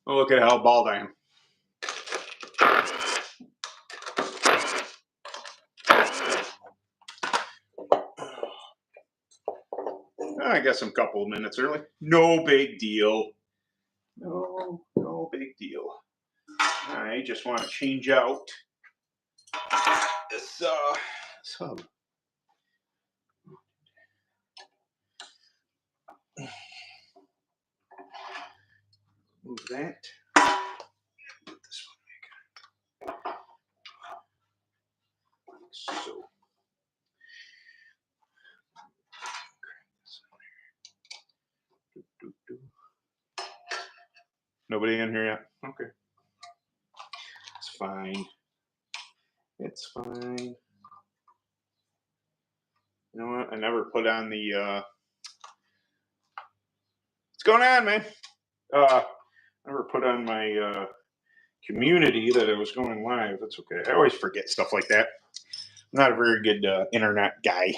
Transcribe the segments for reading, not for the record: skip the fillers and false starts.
Oh, look at how bald I am. I guess I'm a couple of minutes early. No big deal. No big deal. I just want to change out this hub. Move that. Put this one back. So. Nobody in here yet? Okay. It's fine. It's fine. You know what? I never put on the what's going on, man? I never put on my community that I was going live. That's okay. I always forget stuff like that. I'm not a very good internet guy.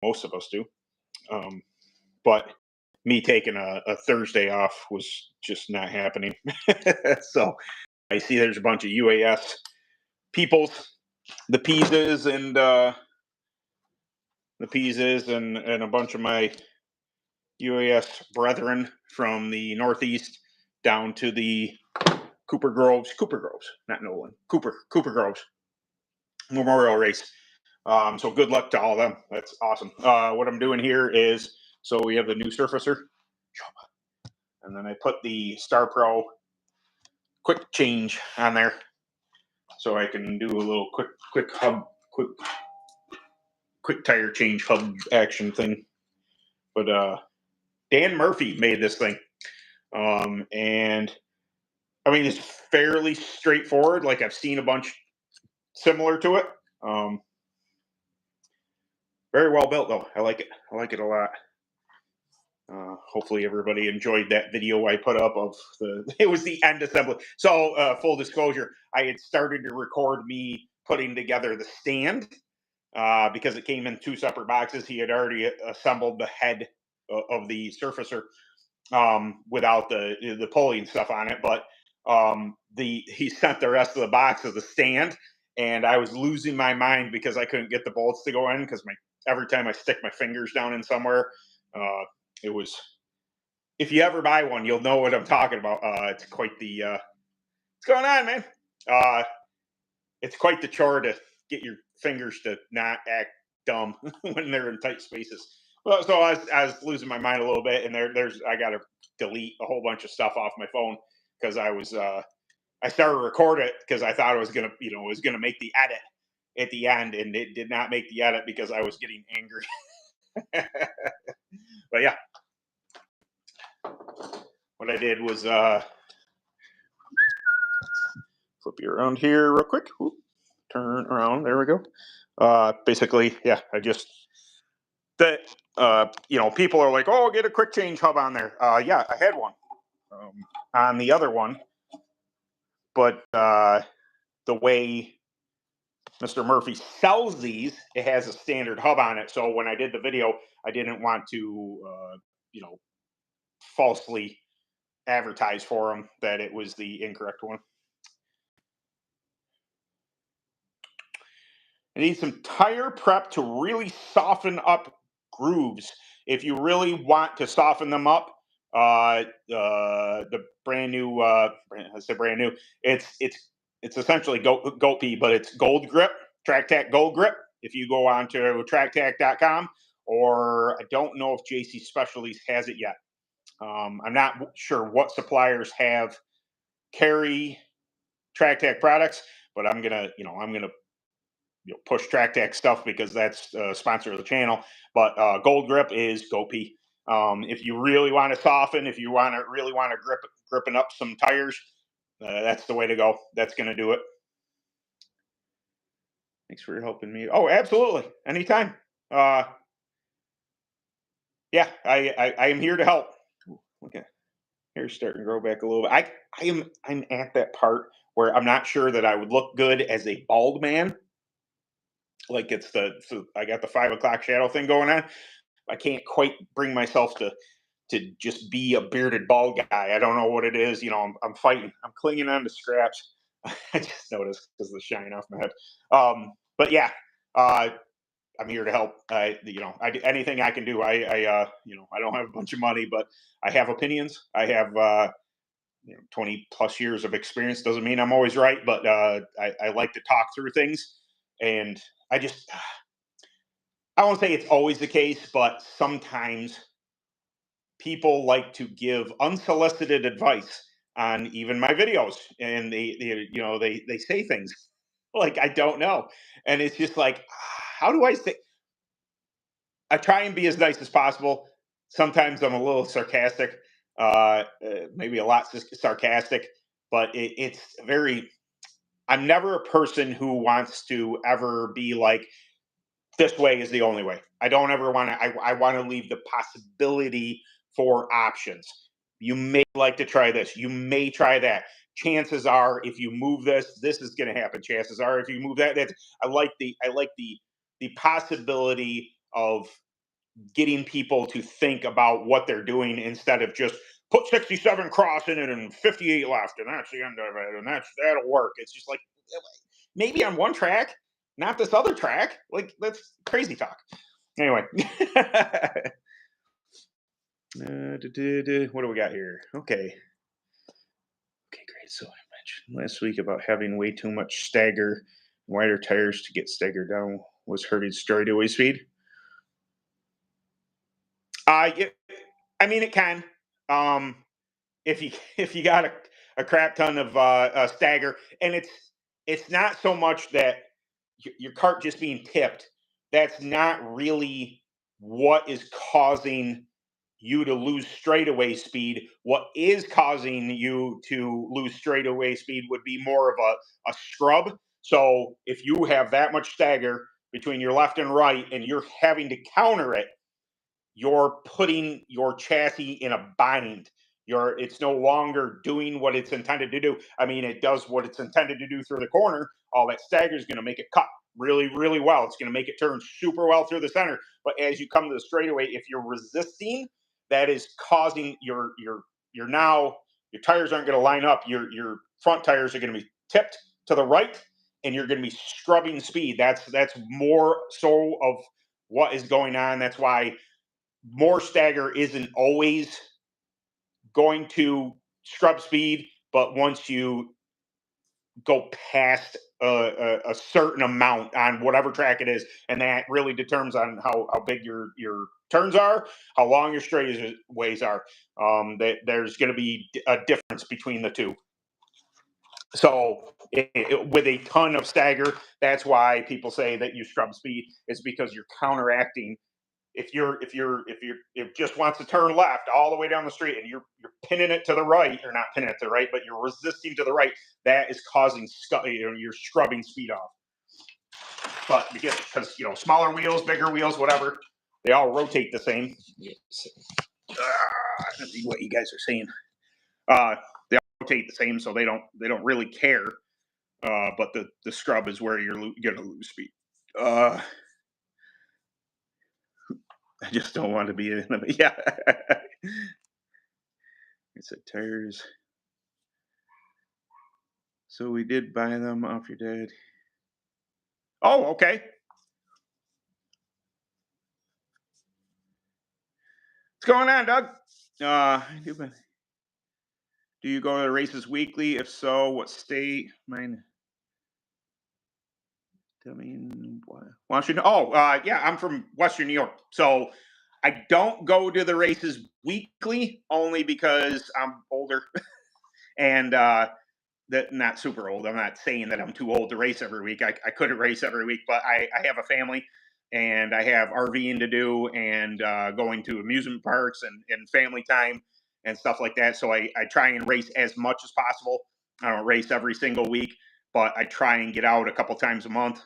Most of us do. But me taking a Thursday off was just not happening. So I see there's a bunch of UAS peoples, the Pisas and a bunch of my UAS brethren from the Northeast down to the Cooper Groves, not Nolan, Cooper Groves Memorial Race. So good luck to all of them. That's awesome. What I'm doing here is, so we have the new surfacer, and then I put the Star Pro quick change on there, so I can do a little quick tire change hub action thing. But Dan Murphy made this thing, and I mean it's fairly straightforward. Like I've seen a bunch similar to it. Very well built though. I like it. I like it a lot. Hopefully everybody enjoyed that video I put up of it was the end assembly. So full disclosure, I had started to record me putting together the stand because it came in two separate boxes. He had already assembled the head of the surfacer without the pulley and stuff on it, but he sent the rest of the box of the stand, and I was losing my mind because I couldn't get the bolts to go in because every time I stick my fingers down in somewhere, it was. If you ever buy one, you'll know what I'm talking about. It's quite the. What's going on, man? It's quite the chore to get your fingers to not act dumb when they're in tight spaces. Well, so I was losing my mind a little bit, and I got to delete a whole bunch of stuff off my phone because I started to record it because I thought it was gonna make the edit at the end, and it did not make the edit because I was getting angry. But yeah, what I did was flip you around here real quick. Ooh, turn around. There we go. Basically, yeah, I just that people are like, oh, get a quick change hub on there. Yeah, I had one on the other one, but the way Mr. Murphy sells these, it has a standard hub on it. So when I did the video, I didn't want to falsely advertise for him that it was the incorrect one. I need some tire prep to really soften up grooves. If you really want to soften them up, the brand new, I say brand new, it's essentially GoPro, but it's Gold Grip, TrackTac Gold Grip. If you go on to TrackTac.com, or I don't know if JC Specialties has it yet. I'm not sure what suppliers carry TrackTac products, but I'm gonna push TrackTac stuff because that's a sponsor of the channel. But Gold Grip is GoP. If you really want to soften, if you really want to gripping up some tires, that's the way to go. That's going to do it. Thanks for helping me. Oh, absolutely, anytime. Yeah, I am here to help. Okay, hair's starting to grow back a little bit. I'm at that part where I'm not sure that I would look good as a bald man. Like I got the 5 o'clock shadow thing going on. I can't quite bring myself to just be a bearded bald guy. I don't know what it is. I'm fighting. I'm clinging on to scraps. I just noticed because of the shine off my head. But yeah, I'm here to help. Anything I can do. I don't have a bunch of money, but I have opinions. I have 20 plus years of experience. Doesn't mean I'm always right, but I like to talk through things, and I won't say it's always the case, but sometimes people like to give unsolicited advice on even my videos, and they say things like I don't know, and it's just like, how do I say? I try and be as nice as possible. Sometimes I'm a little sarcastic, maybe a lot sarcastic, but it's very. I'm never a person who wants to ever be like, this way is the only way. I don't ever want to. I want to leave the possibility for options. You may like to try this. You may try that. Chances are, if you move this, this is going to happen. Chances are, if you move that, that's. I like the possibility of getting people to think about what they're doing instead of just put 67 cross in it and 58 left, and that's the end of it, and that'll work. It's just like, maybe on one track, not this other track. Like, that's crazy talk. Anyway. What do we got here? Okay, great. So I mentioned last week about having way too much stagger, wider tires to get stagger down was hurting straightaway speed. Yeah, I mean, it can. Um, if you if you got a crap ton of stagger, and it's not so much that your cart just being tipped. That's not really what is causing you to lose straightaway speed. What is causing you to lose straightaway speed would be more of a scrub. So if you have that much stagger between your left and right, and you're having to counter it, you're putting your chassis in a bind. It's no longer doing what it's intended to do. I mean, it does what it's intended to do through the corner. All that stagger is going to make it cut really, really well. It's going to make it turn super well through the center. But as you come to the straightaway, if you're resisting, that is causing your now your tires aren't going to line up. Your front tires are going to be tipped to the right, and you're going to be scrubbing speed. That's more so of what is going on. That's why more stagger isn't always going to scrub speed, but once you go past a certain amount on whatever track it is, and that really determines on how big your turns are, how long your straightaways are. There's going to be a difference between the two. So with a ton of stagger, that's why people say that you scrub speed, is because you're counteracting. If it just wants to turn left all the way down the street, and you're pinning it to the right, or not pinning it to the right, but you're resisting to the right, that is causing you're scrubbing speed off. But because smaller wheels, bigger wheels, whatever, they all rotate the same. Let's see what you guys are saying. They all rotate the same, so they don't really care. But the scrub is where you're going to lose speed. I just don't want to be in them. Yeah. It's tires. So we did buy them off your dad. Oh, okay. What's going on, Doug? Do you go to the races weekly? If so, what state? Mine. Tell me. Washington. Oh, yeah, I'm from Western New York. So I don't go to the races weekly only because I'm older and that not super old. I'm not saying that I'm too old to race every week. I couldn't race every week, but I have a family and I have RVing to do and going to amusement parks and family time and stuff like that. So I try and race as much as possible. I don't race every single week, but I try and get out a couple times a month.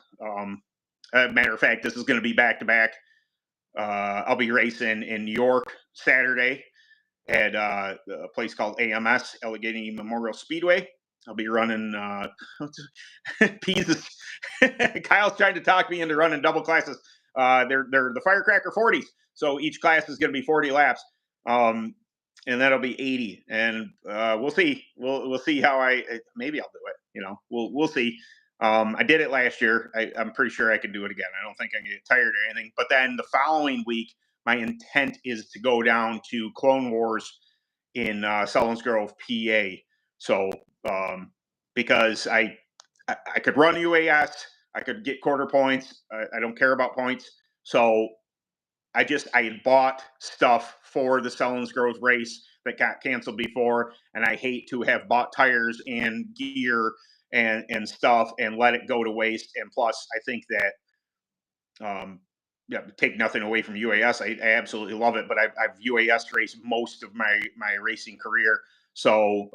Matter of fact, this is going to be back to back. I'll be racing in New York Saturday at a place called AMS, Allegheny Memorial Speedway. I'll be running pieces. Kyle's trying to talk me into running double classes. They're the Firecracker 40s, so each class is going to be 40 laps, and that'll be 80. And we'll see. We'll see how maybe I'll do it. You know, we'll see. I did it last year. I'm pretty sure I can do it again. I don't think I can get tired or anything. But then the following week, my intent is to go down to Clone Wars in Selinsgrove, PA. So because I could run UAS, I could get quarter points. I don't care about points. So I had bought stuff for the Selinsgrove race that got canceled before, and I hate to have bought tires and gear and stuff and let it go to waste. And plus, I think that take nothing away from UAS. I absolutely love it, but I've UAS raced most of my racing career. So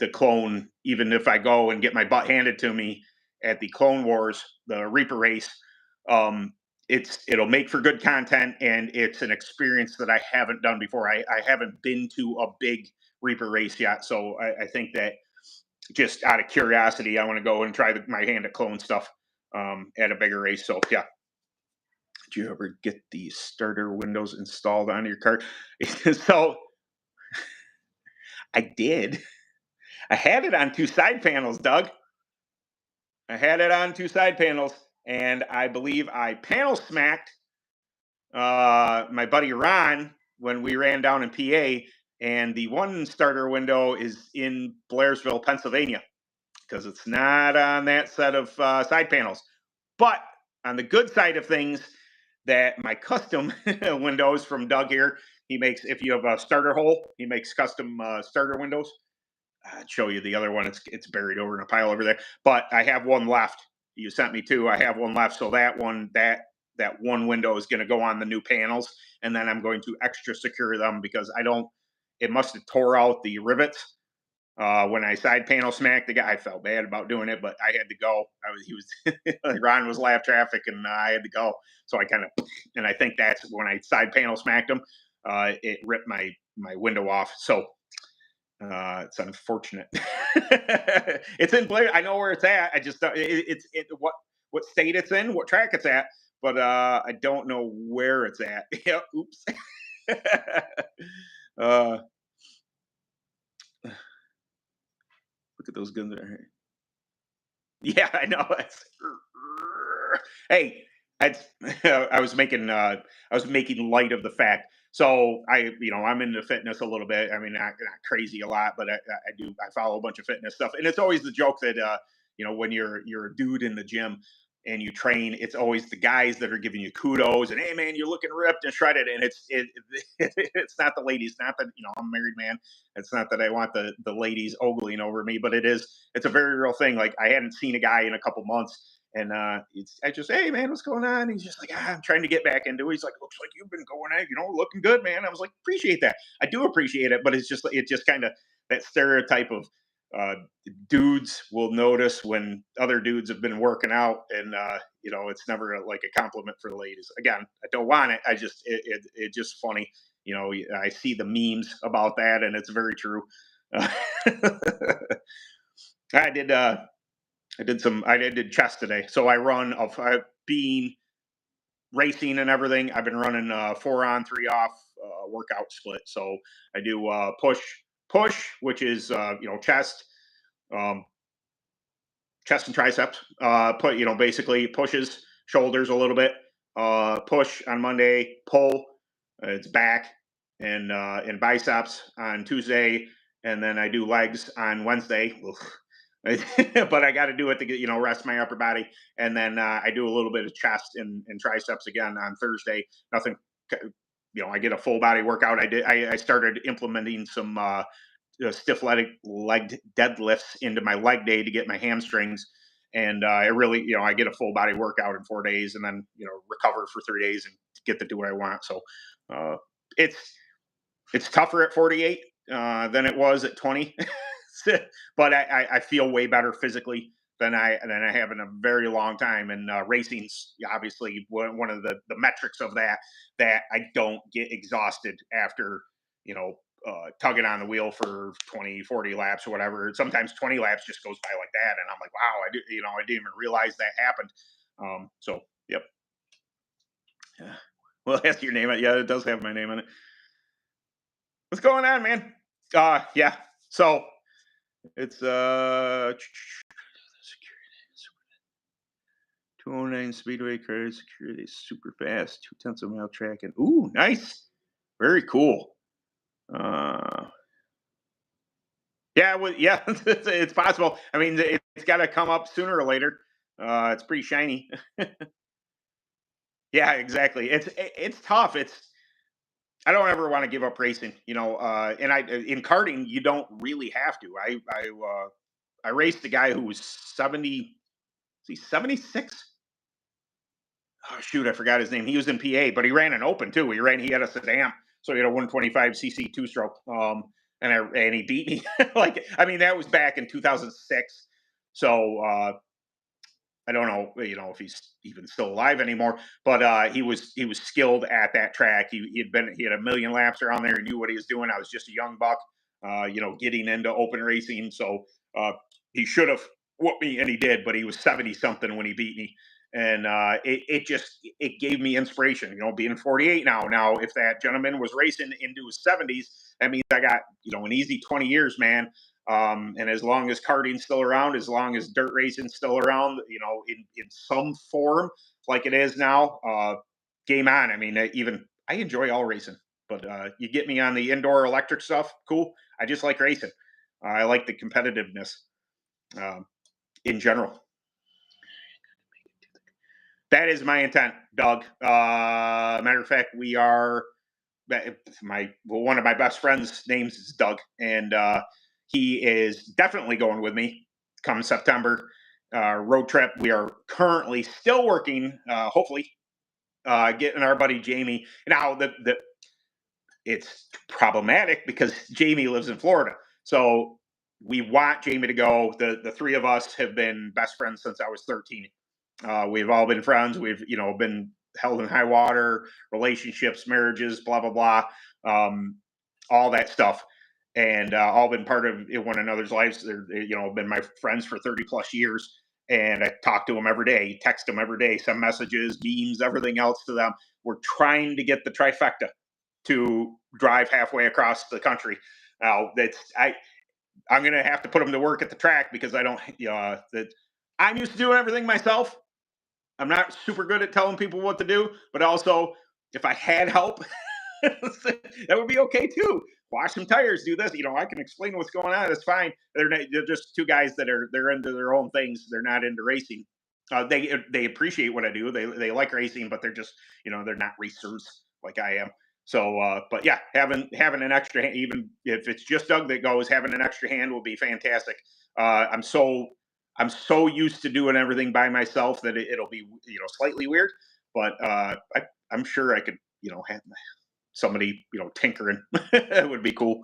the clone, even if I go and get my butt handed to me at the Clone Wars, the Reaper race, it'll make for good content, and it's an experience that I haven't done before. I haven't been to a big Reaper race yet, so I think that just out of curiosity, I want to go and try my hand at clone stuff at a bigger race. So yeah. Did you ever get the starter windows installed on your car? So I did. I had it on two side panels, Doug. I had it on two side panels, and I believe I panel smacked my buddy Ron when we ran down in PA, and the one starter window is in Blairsville, Pennsylvania, because it's not on that set of side panels. But on the good side of things, that my custom windows from Doug here, he makes, if you have a starter hole, he makes custom starter windows. I'd show you the other one. It's buried over in a pile over there. But I have one left. You sent me two. I have one left. So that one window is going to go on the new panels, and then I'm going to extra secure them because it must have tore out the rivets when I side panel smacked the guy. I felt bad about doing it, but I had to go. Ron was lap traffic, and I had to go. So and I think that's when I side panel smacked him. It ripped my window off. So it's unfortunate. It's in Blair. I know where it's at. I just what state it's in, what track it's at, but I don't know where it's at. Yeah. Oops. Look at those guns there. Yeah, I know. Hey, I was making light of the fact. So I'm into fitness a little bit. I mean, not crazy a lot, but I follow a bunch of fitness stuff, and it's always the joke that when you're a dude in the gym and you train, it's always the guys that are giving you kudos and, hey man, you're looking ripped and shredded, and it's not the ladies. Not that I'm a married man. It's not that I want the ladies ogling over me, but it's a very real thing. Like, I hadn't seen a guy in a couple months. And I just, hey man, what's going on? He's just like, I'm trying to get back into it. He's like, looks like you've been going at, looking good, man. I was like, appreciate that. I do appreciate it, but it's just kind of that stereotype of dudes will notice when other dudes have been working out, and it's never like a compliment for the ladies. Again, I don't want it. I just it's just funny. I see the memes about that, and it's very true. I did chest today. So I run of being racing and everything. I've been running 4 on 3 off workout split. So I do push, which is chest, chest and triceps. Basically pushes, shoulders a little bit. Push on Monday, pull, it's back and biceps on Tuesday, and then I do legs on Wednesday. But I got to do it to get rest my upper body, and then I do a little bit of chest and triceps again on Thursday. Nothing I get a full body workout. I started implementing some stiff legged deadlifts into my leg day to get my hamstrings. And I really, I get a full body workout in 4 days, and then recover for 3 days and get to do what I want. So uh, it's tougher at 48 than it was at 20, but I feel way better physically than I have in a very long time. And racing's obviously one of the metrics of that I don't get exhausted after tugging on the wheel for 20, 40 laps or whatever. Sometimes 20 laps just goes by like that, and I'm like, wow, I didn't even realize that happened. So yep. Yeah. Well, that's your name. Yeah, it does have my name on it. What's going on, man? Yeah. So it's 209 speedway car security, super fast, 2/10 of a mile track, and ooh, nice, very cool. Uh, yeah, well, yeah, it's possible. I mean, it's got to come up sooner or later. It's pretty shiny. Yeah, exactly. It's tough. I don't ever want to give up racing, and in karting you don't really have to. I raced a guy who was 70, is he 76? Oh shoot, I forgot his name. He was in PA, but he ran an open too. He had a sedan, so he had a 125cc two stroke. And he beat me. Like, I mean, that was back in 2006. So I don't know, if he's even still alive anymore. But he was skilled at that track. He had a million laps around there. He knew what he was doing. I was just a young buck, getting into open racing. So he should have whooped me, and he did. But he was 70 something when he beat me, and it gave me inspiration. Being 48 now. Now, if that gentleman was racing into his 70s, that means I got an easy 20 years, man. And as long as karting's still around, as long as dirt racing's still around, in some form like it is now, game on. I mean, I enjoy all racing, but you get me on the indoor electric stuff, cool. I just like racing. I like the competitiveness um, in general. That is my intent, Doug. Matter of fact, we are one of my best friends' names is Doug, and he is definitely going with me come September. Road trip. We are currently still working, hopefully, getting our buddy Jamie. Now, it's problematic because Jamie lives in Florida. So we want Jamie to go. The three of us have been best friends since I was 13. We've all been friends. We've, been held in high water, relationships, marriages, blah, blah, blah, all that stuff. And all been part of one another's lives. They're, been my friends for 30 plus years. And I talk to them every day, text them every day, send messages, memes, everything else to them. We're trying to get the trifecta to drive halfway across the country. Now, I'm going to have to put them to work at the track because I don't, I'm used to doing everything myself. I'm not super good at telling people what to do, but also if I had help, that would be okay too. Wash some tires, do this. I can explain what's going on. It's fine. They're just two guys they're into their own things. They're not into racing. They appreciate what I do. They like racing, but they're just they're not racers like I am. So, but yeah, having an extra hand, even if it's just Doug that goes, having an extra hand will be fantastic. I'm so used to doing everything by myself that it'll be slightly weird, but I'm sure I could have somebody tinkering. It would be cool.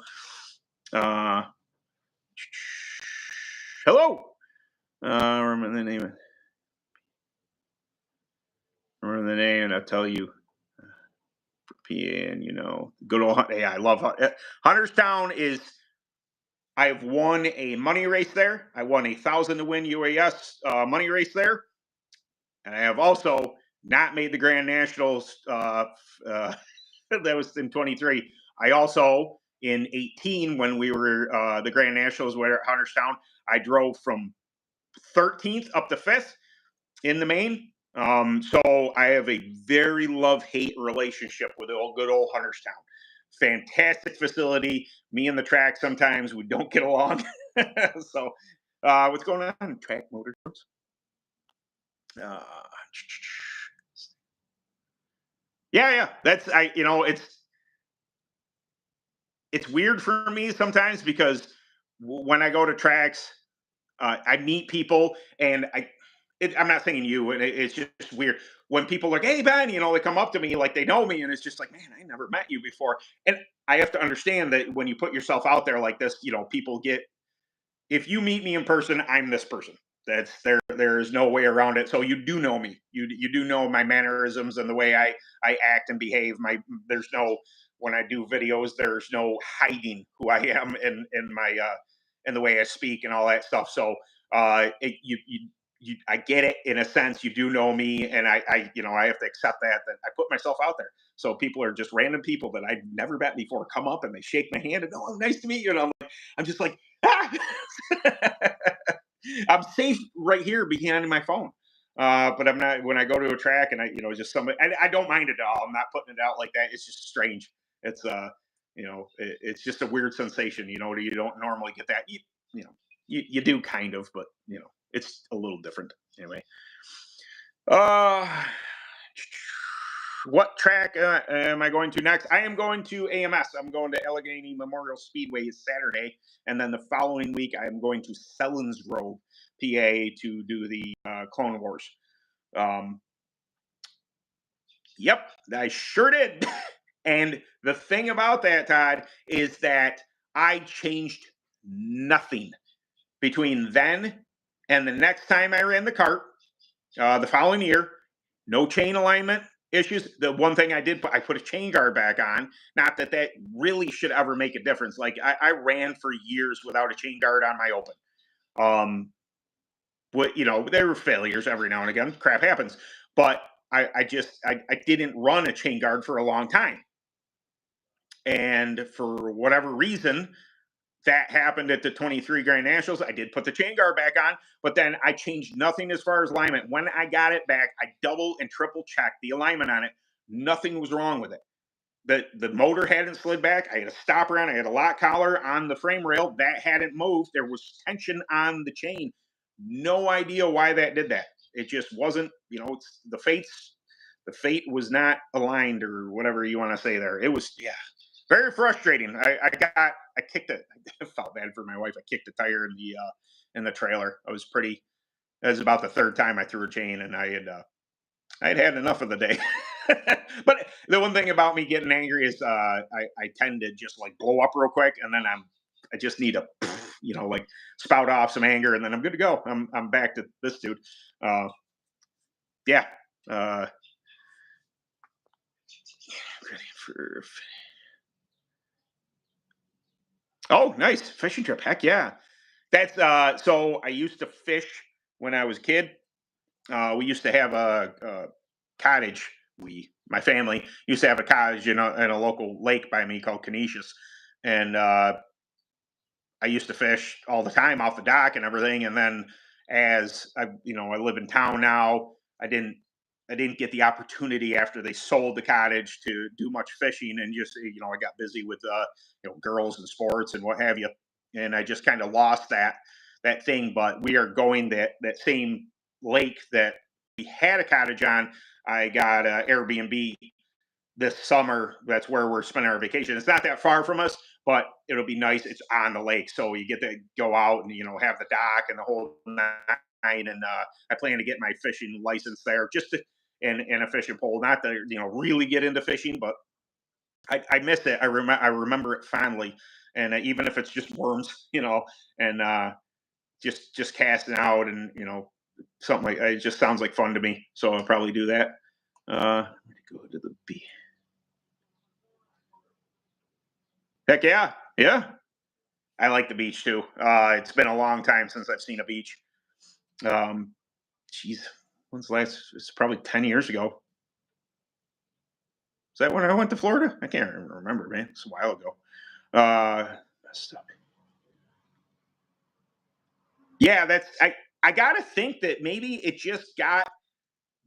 Hello. Remember the name. Remember the name, and I'll tell you. And good old I love Hunterstown. I've won a money race there. I won 1,000 to win UAS money race there, and I have also not made the Grand Nationals. That was in 23. I also in 18 when we were the Grand Nationals were at Hunterstown. I drove from 13th up to 5th in the main. So I have a very love-hate relationship with good old Hunterstown. Fantastic facility. Me and the track sometimes we don't get along. So what's going on? Track motor. Yeah. That's it's it's weird for me sometimes because when I go to tracks, I meet people, and I'm not saying you, and it's just weird when people are like, "Hey, Ben," they come up to me like they know me, and it's just like, "Man, I never met you before." And I have to understand that when you put yourself out there like this, people get. If you meet me in person, I'm this person. That's there. There is no way around it. So you do know me. You do know my mannerisms and the way I act and behave. There's no when I do videos. There's no hiding who I am in my in the way I speak and all that stuff. So I get it in a sense. You do know me, and I have to accept that I put myself out there. So people are just random people that I've never met before come up and they shake my hand and oh, nice to meet you. And I'm just like, ah! I'm safe right here behind my phone. But I'm not when I go to a track and just somebody. I don't mind it at all. I'm not putting it out like that. It's just strange. It's it's just a weird sensation. You don't normally get that. You do kind of, but it's a little different anyway. Uh, what track am I going to next? I am going to AMS. I'm going to Allegheny Memorial Speedway Saturday, and then the following week I am going to Selinsgrove, PA, to do the Clone Wars. Yep, I sure did. And the thing about that, Todd, is that I changed nothing between then and the next time I ran the kart, the following year. No chain alignment issues. The one thing I did, I put a chain guard back on. Not that really should ever make a difference. Like I ran for years without a chain guard on my open. There were failures every now and again. Crap happens. But I didn't run a chain guard for a long time. And for whatever reason, that happened at the 23 Grand Nationals. I did put the chain guard back on, but then I changed nothing as far as alignment. When I got it back, I double and triple checked the alignment on it. Nothing was wrong with it. The motor hadn't slid back. I had a stopper on. I had a lock collar on the frame rail. That hadn't moved. There was tension on the chain. No idea why that did that. It just wasn't, it's the fate was not aligned or whatever you want to say there. It was, yeah, very frustrating. I kicked it. I felt bad for my wife. I kicked the tire in the trailer. That was about the third time I threw a chain, and I'd had enough of the day. But the one thing about me getting angry is I tend to just like blow up real quick, and then I just need to like spout off some anger, and then I'm good to go. I'm back to this dude. Yeah. Ready for. Oh, nice fishing trip. Heck yeah. That's so I used to fish when I was a kid. We used to have a cottage. My family used to have a cottage in a local lake by me called Canisius, and I used to fish all the time off the dock and everything. And then as I live in town now, I didn't get the opportunity after they sold the cottage to do much fishing, and just I got busy with girls and sports and what have you, and I just kind of lost that thing. But we are going that same lake that we had a cottage on. I got Airbnb this summer. That's where we're spending our vacation. It's not that far from us, but it'll be nice. It's on the lake, so you get to go out and have the dock and the whole nine. And I plan to get my fishing license there, just to and a fishing pole. Not to really get into fishing, but I miss it. I remember it fondly, and even if it's just worms, and just casting out and something like it just sounds like fun to me. So I'll probably do that. Go to the beach. Heck yeah, yeah. I like the beach too. It's been a long time since I've seen a beach. Geez, when's the last? It's probably 10 years ago. Is that when I went to Florida? I can't remember, man. It's a while ago. Messed up. Yeah, I gotta think that maybe it just got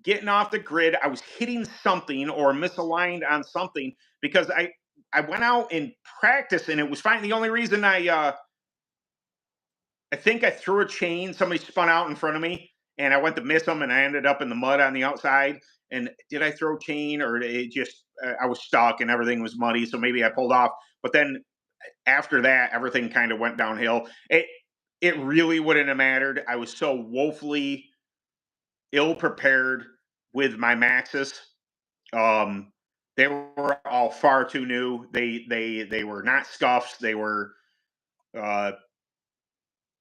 getting off the grid. I was hitting something or misaligned on something because I went out and practiced and it was fine. The only reason I think I threw a chain. Somebody spun out in front of me, and I went to miss them, and I ended up in the mud on the outside. And did I throw chain, or it just I was stuck and everything was muddy, so maybe I pulled off. But then after that, everything kind of went downhill. It really wouldn't have mattered. I was so woefully ill prepared with my Maxes. Um, they were all far too new. They were not scuffs. They were uh,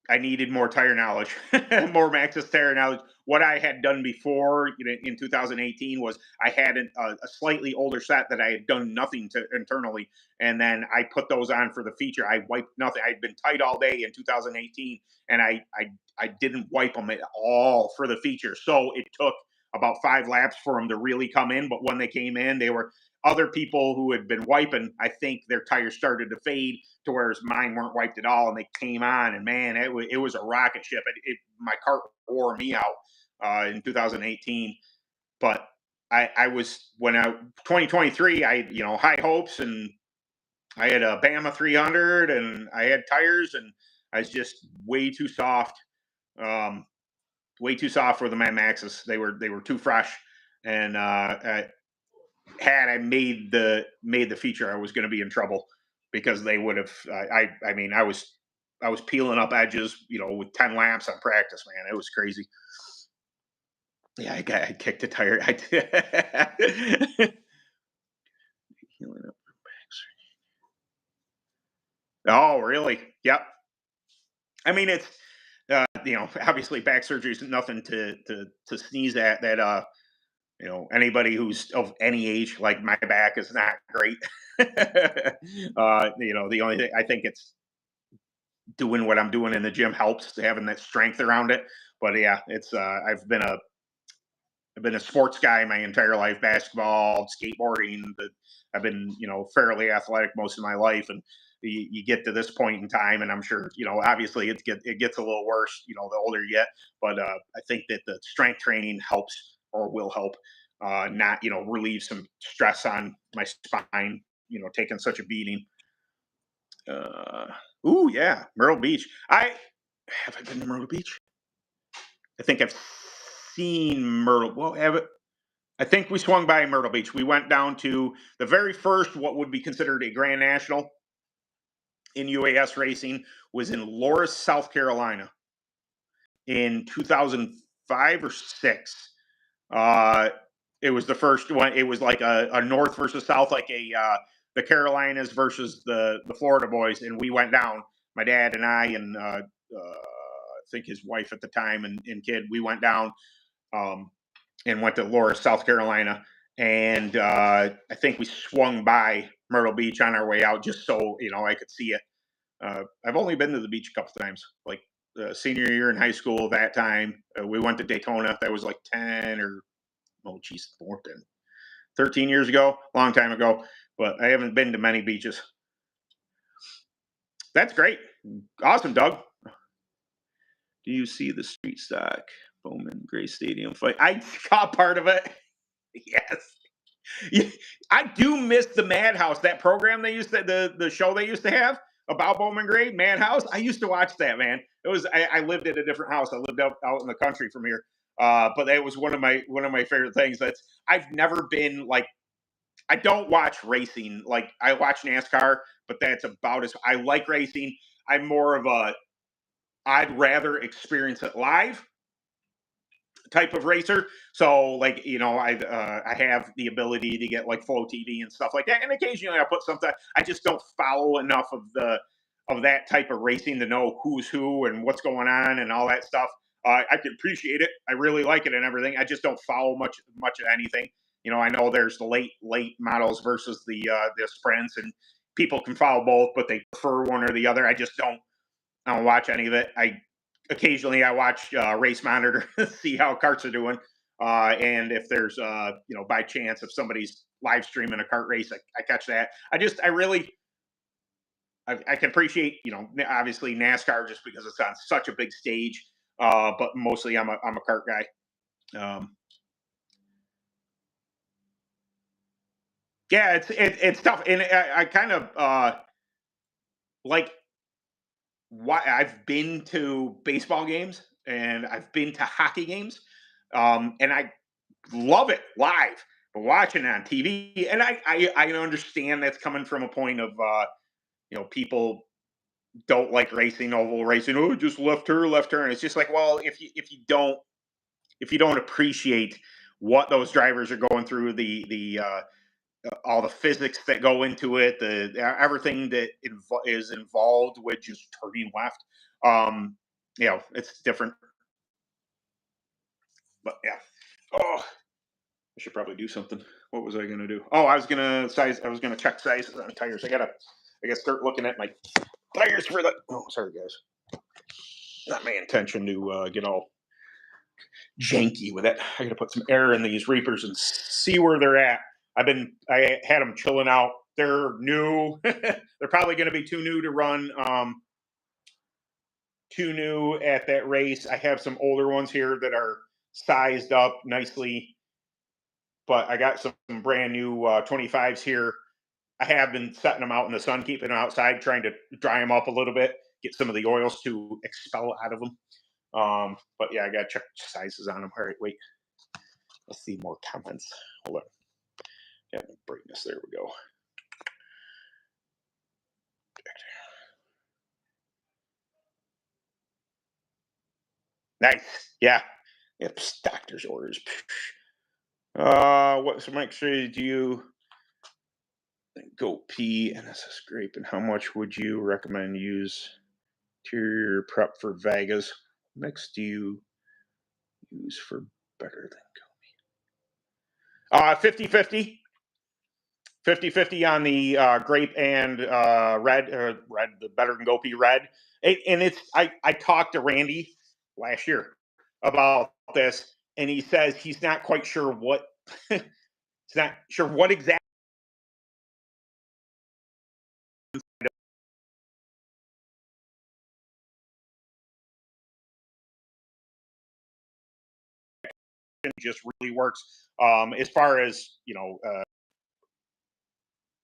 I needed more tire knowledge, more Maxxis tire knowledge. What I had done before, in 2018, was I had a slightly older set that I had done nothing to internally, and then I put those on for the feature. I wiped nothing. I'd been tight all day in 2018, and I didn't wipe them at all for the feature. So it took about 5 laps for them to really come in. But when they came in, they were other people who had been wiping. I think their tires started to fade to whereas mine weren't wiped at all, and they came on, and man, it was a rocket ship. My cart wore me out in 2018, but I was when I 2023, I high hopes, and I had a Bama 300, and I had tires, and I was just um, way too soft for the Mad Maxes. They were too fresh, and had I made the feature, I was going to be in trouble because they would have. I mean, I was peeling up edges, with 10 laps on practice. Man, it was crazy. Yeah, I kicked a tire. I did. Oh, really? Yep. I mean, it's obviously back surgery is nothing to sneeze at. That anybody who's of any age, like my back is not great. The only thing I think it's doing what I'm doing in the gym helps, having that strength around it. But yeah, it's I've been a sports guy my entire life, basketball, skateboarding. I've been, fairly athletic most of my life, and you get to this point in time, and I'm sure, obviously it gets a little worse, the older you get. But I think that the strength training helps or will help, not, relieve some stress on my spine, taking such a beating. Uh, ooh, yeah, Myrtle Beach. I been to Myrtle Beach? I think I've seen Myrtle. Well, I think we swung by Myrtle Beach. We went down to the very first, what would be considered a Grand National in UAS racing, was in Loris, South Carolina, in 2005 or six. Uh, it was the first one. It was like a North versus South, like the Carolinas versus the Florida boys, and we went down. My dad and I, and I think his wife at the time, and kid. We went down, um, and went to Loris, South Carolina, and I think we swung by Myrtle Beach on our way out, just so I could see it. I've only been to the beach a couple times, like senior year in high school. That time we went to Daytona. That was like 10 or more than 13 years ago, long time ago. But I haven't been to many beaches. That's great, awesome, Doug. Do you see the street stock Bowman Gray Stadium fight? I caught part of it. Yes. Yeah, I do miss the Madhouse, that program they used to the show they used to have about Bowman Gray, Madhouse. I used to watch that, man. It was I lived at a different house. I lived out in the country from here. But that was one of my favorite things. I've never been like, I don't watch racing. Like, I watch NASCAR, but that's about as I like racing. I'm more of a I'd rather experience it live type of racer. So, like, I have the ability to get like Flow TV and stuff like that, and occasionally I put something. I just don't follow enough of that type of racing to know who's who and what's going on and all that stuff. I can appreciate it. I really like it and everything. I just don't follow much of anything. I know there's the late models versus the sprints, and people can follow both, but they prefer one or the other. I don't watch any of it. Occasionally I watch Race Monitor to see how karts are doing, and if there's by chance if somebody's live streaming a kart race, I catch that. I can appreciate obviously NASCAR just because it's on such a big stage, but mostly I'm a kart guy. Yeah, it's tough, and I kind of like why I've been to baseball games and I've been to hockey games, and I love it live, but watching it on TV, and I understand that's coming from a point of people don't like racing, oval racing. Oh, just left turn, left turn. It's just like, well, if you don't appreciate what those drivers are going through, the all the physics that go into it, the everything that is involved with just turning left, it's different. But yeah, oh, I should probably do something. What was I gonna do? Oh, I was gonna check sizes on tires. I gotta start looking at my tires for the. Oh, sorry guys. Not my intention to get all janky with it. I gotta put some air in these Reapers and see where they're at. I had them chilling out. They're new. They're probably going to be too new to run. Too new at that race. I have some older ones here that are sized up nicely, but I got some brand new 25s here. I have been setting them out in the sun, keeping them outside, trying to dry them up a little bit, get some of the oils to expel out of them. But yeah, I got to check sizes on them. All right, wait. Let's see more comments. Hold on. Yeah, brightness. There we go. Nice. Yeah. Yep. Doctor's orders. What some extra do you go pee and this is grape? And how much would you recommend use interior prep for Vegas? Mix do you use for better than go? 50-50. 50-50 on the grape and red, the better than Gopi red. And it's I talked to Randy last year about this, and he says he's not quite sure what he's not sure what exactly just really works. As far as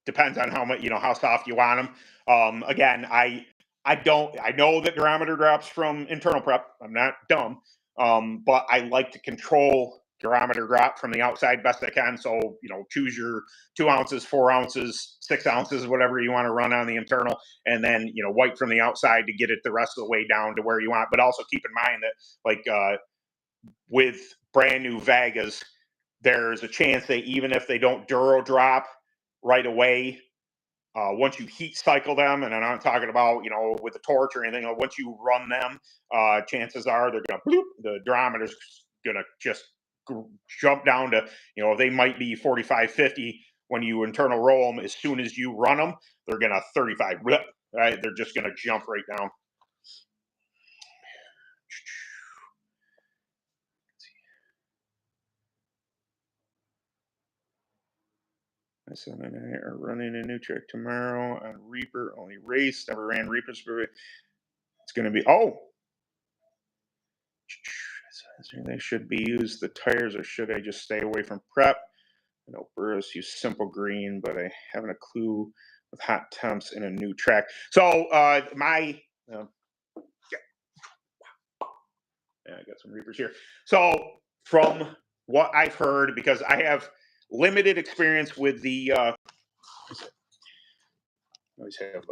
depends on how much how soft you want them. Again, I know that durometer drops from internal prep. I'm not dumb, but I like to control durometer drop from the outside best I can. So choose your 2 ounces, 4 ounces, 6 ounces, whatever you want to run on the internal, and then wipe from the outside to get it the rest of the way down to where you want. But also keep in mind that with brand new Vegas, there's a chance that even if they don't duro drop right away, once you heat cycle them, and I'm not talking about with the torch or anything, once you run them, chances are they're gonna the durometer's gonna just jump down to they might be 45, 50 when you internal roll them. As soon as you run them, they're gonna 35. Right, they're just gonna jump right down. My son and I are running a new track tomorrow on Reaper. Only race. Never ran Reapers. It's going to be. Oh! They should be used the tires, or should I just stay away from prep? I know Burris use simple green, but I haven't a clue with hot temps in a new track. So my. Yeah, I got some Reapers here. So from what I've heard, because I have limited experience with the. I always have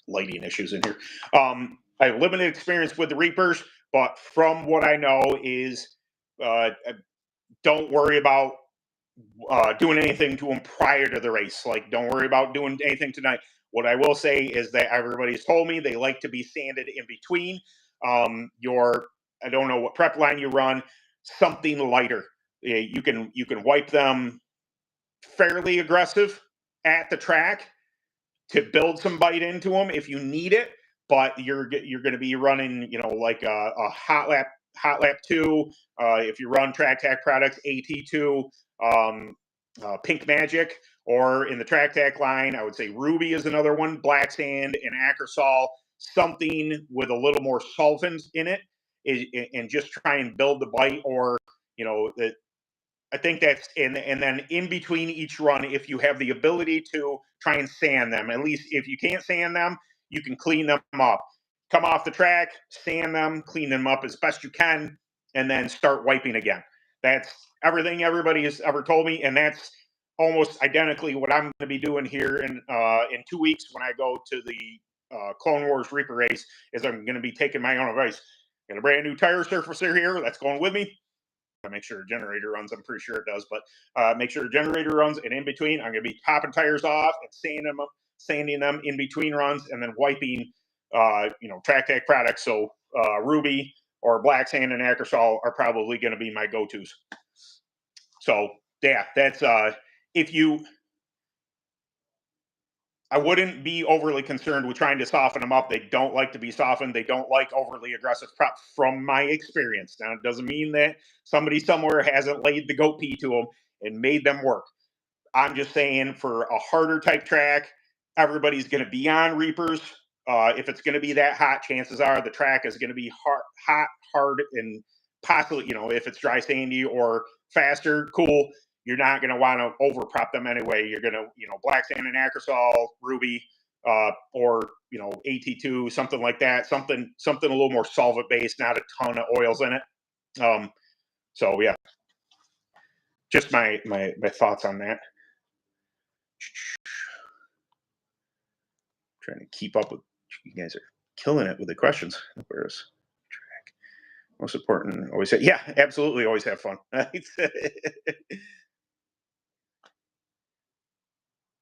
lighting issues in here. I have limited experience with the Reapers, but from what I know is don't worry about doing anything to them prior to the race. Like, don't worry about doing anything tonight. What I will say is that everybody's told me they like to be sanded in between. I don't know what prep line you run, something lighter. You can wipe them fairly aggressive at the track to build some bite into them if you need it, but you're going to be running like a hot lap 2. If you run Track Tack products, AT2, Pink Magic, or in the Track Tack line, I would say Ruby is another one, Black Sand and Acrosol, something with a little more solvent in it, and just try and build the bite. Or I think that's and then in between each run, if you have the ability to try and sand them, at least if you can't sand them, you can clean them up. Come off the track, sand them, clean them up as best you can, and then start wiping again. That's everything everybody has ever told me, and that's almost identically what I'm going to be doing here in 2 weeks when I go to the Clone Wars Reaper race. Is I'm going to be taking my own advice. Got a brand new tire surfacer here that's going with me. I make sure the generator runs. I'm pretty sure it does, but make sure the generator runs. And in between, I'm going to be popping tires off and sanding them in between runs, and then wiping, Track Tech products. So Ruby or Black Sand and Acrosol are probably going to be my go-tos. So yeah, that's I wouldn't be overly concerned with trying to soften them up. They don't like to be softened. They don't like overly aggressive prep, from my experience. Now, it doesn't mean that somebody somewhere hasn't laid the goat pee to them and made them work. I'm just saying, for a harder type track, everybody's going to be on Reapers. If it's going to be that hot, chances are the track is going to be hard, and possibly, if it's dry sandy or faster, cool. You're not going to want to over prep them anyway. You're going to, Black Sand and Acrosol, Ruby, or AT2, something like that. Something a little more solvent based, not a ton of oils in it. So yeah, just my thoughts on that. Trying to keep up with you guys. Are killing it with the questions. Where's track? Most important, always say, yeah, absolutely, always have fun.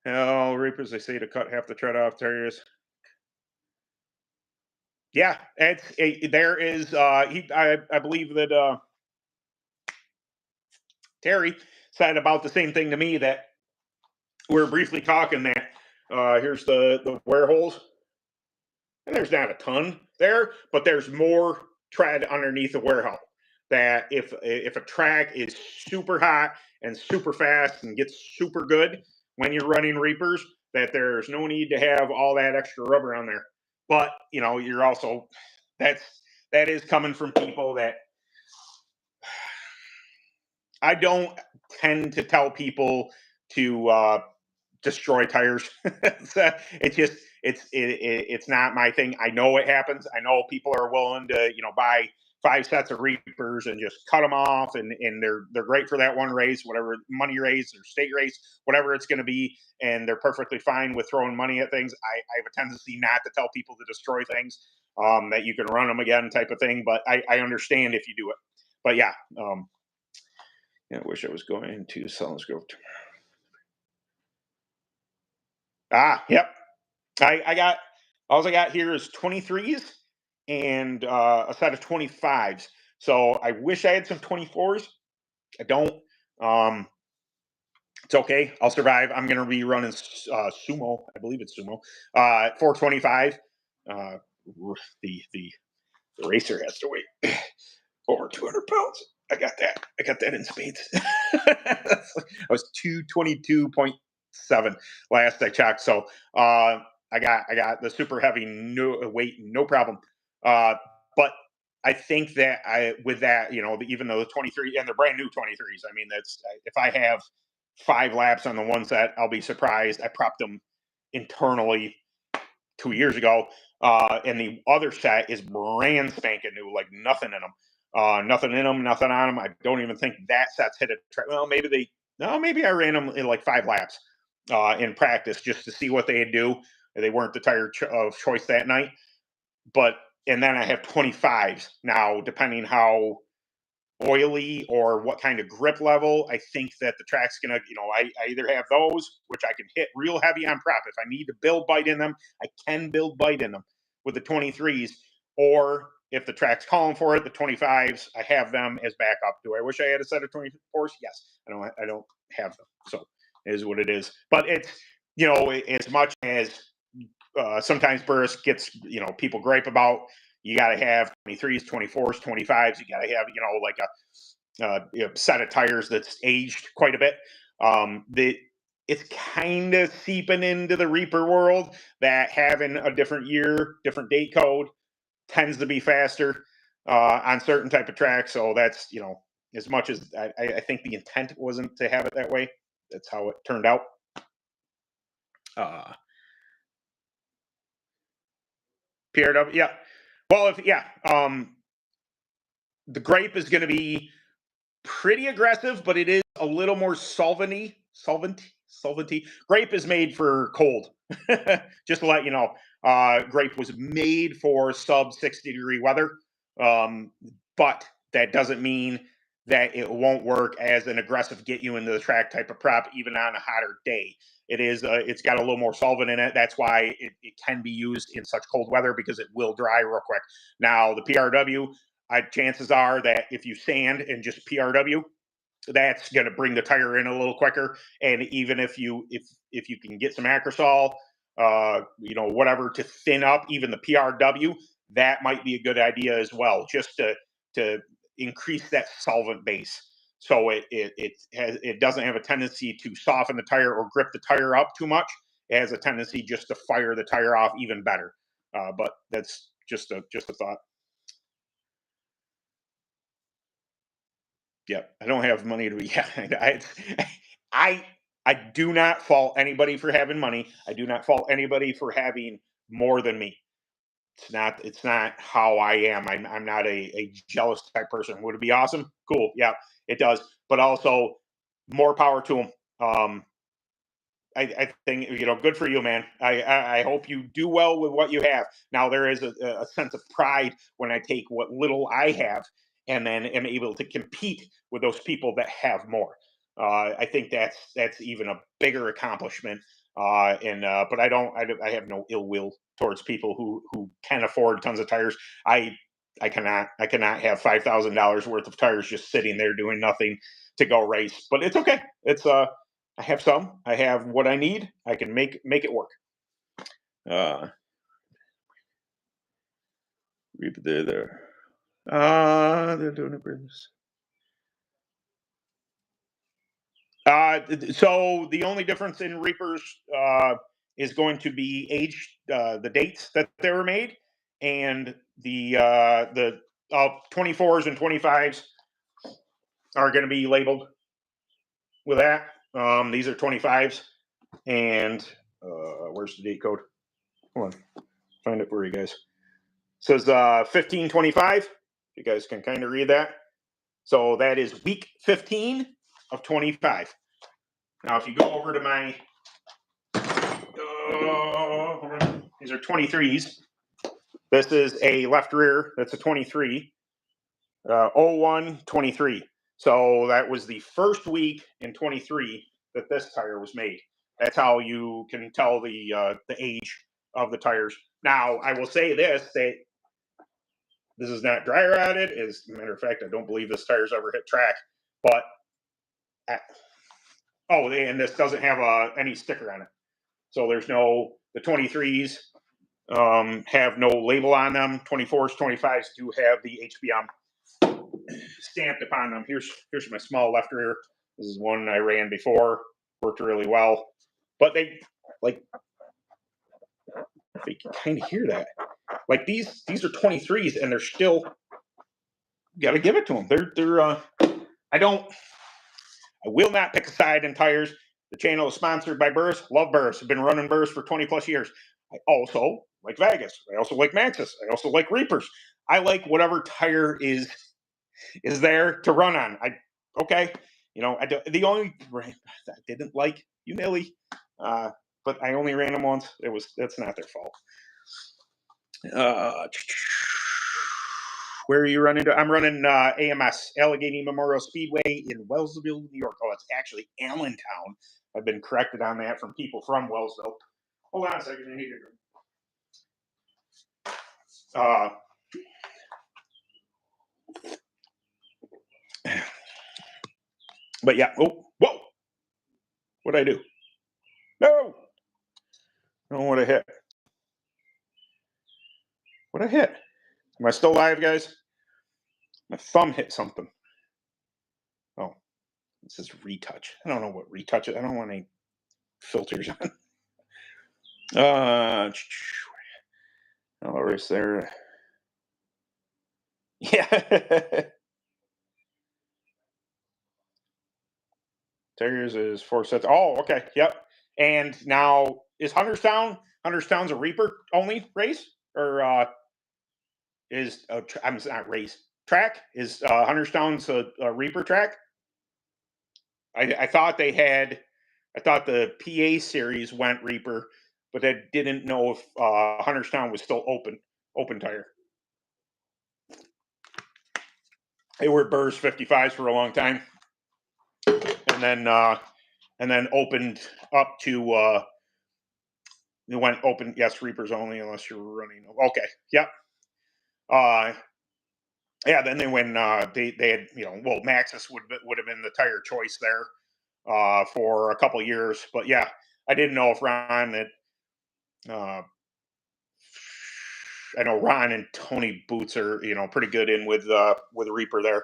Oh, Reapers, they say to cut half the tread off tires. Yeah, there is. I believe that Terry said about the same thing to me, that we were briefly talking that here's the wear holes, and there's not a ton there, but there's more tread underneath the wear hole. That if a track is super hot and super fast and gets super good when you're running Reapers, that there's no need to have all that extra rubber on there. But you're also, that is coming from people that I don't tend to tell people to destroy tires. It's not my thing. I know it happens. I know people are willing to buy 5 sets of Reapers and just cut them off, and they're great for that one race, whatever money race or state race, whatever it's going to be, and they're perfectly fine with throwing money at things. I have a tendency not to tell people to destroy things, that you can run them again, type of thing. But I understand if you do it. But yeah, I wish I was going to Sellen's Grove. Yep. All I got here is 23s and a set of 25s. So I wish I had some 24s. I don't. It's okay. I'll survive. I'm going to be running sumo. I believe it's sumo. 425. The racer has to weigh over 200 pounds. I got that in spades. I was 222.7 last I checked. So I got the super heavy weight, no problem. But I think that with that, even though the 23 and the brand new 23s, I mean, that's, if I have 5 laps on the one set, I'll be surprised. I prepped them internally 2 years ago. And the other set is brand spanking new, like nothing in them. Nothing in them, nothing on them. I don't even think that set's hit a track. Well, maybe I ran them in like 5 laps in practice just to see what they'd do. They weren't the tire of choice that night. And then I have 25s now, depending how oily or what kind of grip level. I think that the track's gonna, I either have those, which I can hit real heavy on prep. If I need to build bite in them, I can build bite in them with the 23s, or if the track's calling for it, the 25s, I have them as backup. Do I wish I had a set of 24s? Yes. I don't have them. So it is what it is. But it's, as much as sometimes Burris gets, people gripe about, you got to have 23s, 24s, 25s. You got to have, like a set of tires that's aged quite a bit. It's kind of seeping into the Reaper world that having a different year, different date code tends to be faster on certain type of tracks. So that's, as much as I think the intent wasn't to have it that way, that's how it turned out. PRW, yeah. Well, the grape is going to be pretty aggressive, but it is a little more solventy solventy. Grape is made for cold. Just to let you know, grape was made for sub 60-degree weather, but that doesn't mean that it won't work as an aggressive get you into the track type of prep, even on a hotter day. It is, it's got a little more solvent in it. That's why it can be used in such cold weather, because it will dry real quick. Now, the PRW, chances are that if you sand and just PRW, that's going to bring the tire in a little quicker. And even if you can get some Acrosol, whatever to thin up even the PRW, that might be a good idea as well, just to increase that solvent base, so it doesn't have a tendency to soften the tire or grip the tire up too much. It has a tendency just to fire the tire off even better. But that's just a thought. Yeah, I don't have money to be. Yeah, I do not fault anybody for having money. I do not fault anybody for having more than me. It's not how I am. I'm not a jealous type person. Would it be awesome? Cool. Yeah, it does. But also, more power to them. I think, good for you, man. I hope you do well with what you have. Now, there is a sense of pride when I take what little I have and then am able to compete with those people that have more. I think that's even a bigger accomplishment. But I have no ill will towards people who can afford tons of tires. I cannot have $5,000 worth of tires just sitting there doing nothing to go race. But it's okay. It's I have some. I have what I need. I can make it work. There. They're doing it. So the only difference in Reapers is going to be age, the dates that they were made, and the 24s and 25s are going to be labeled with that. These are 25s, and where's the date code? Hold on, find it for you guys. It says 1525. You guys can kind of read that. So that is week 15 of 25. Now, if you go over to my, these are 23s. This is a left rear. That's a 23. 01 23. So that was the first week in 23 that this tire was made. That's how you can tell the age of the tires. Now, I will say this: this is not dry rotted. As a matter of fact, I don't believe this tire's ever hit track. But and this doesn't have any sticker on it. So there's the 23s have no label on them. 24s, 25s do have the HPM stamped upon them. Here's my small left rear. This is one I ran before. Worked really well. But they can kind of hear that. Like these are 23s and they're still, got to give it to them. They're I will not pick a side in tires. The channel is sponsored by Burris. Love Burris. I've been running Burris for 20 plus years. I also like Vegas. I also like Maxxis. I also like Reapers. I like whatever tire is there to run on. The only I didn't like Unili, but I only ran them once. That's not their fault. Where are you running to? I'm running AMS, Allegheny Memorial Speedway in Wellsville, New York. Oh, it's actually Allentown. I've been corrected on that from people from Wellsville. Hold on a second. I need to. But yeah. Oh, whoa! What'd I do? No! I don't know what I hit. What I hit? Am I still live, guys? My thumb hit something. Oh, it says retouch. I don't know what retouch is. I don't want any filters on. Race there. Yeah. Tires is 4 sets. Oh, okay. Yep. And now is Hunterstown's a Reaper only race, or is I'm not race track? Is Hunterstown's a Reaper track? I thought they had I thought the PA series went Reaper, but I didn't know if Hunterstown was still open tire. They were Burris 55s for a long time, and then opened up to you went open. Yes, Reapers only unless you're running. Okay, yep. Yeah. Then they when they had well Maxxis would have been the tire choice there for a couple years, but yeah, I didn't know if Ron had. I know Ron and Tony Boots are pretty good in with Reaper there.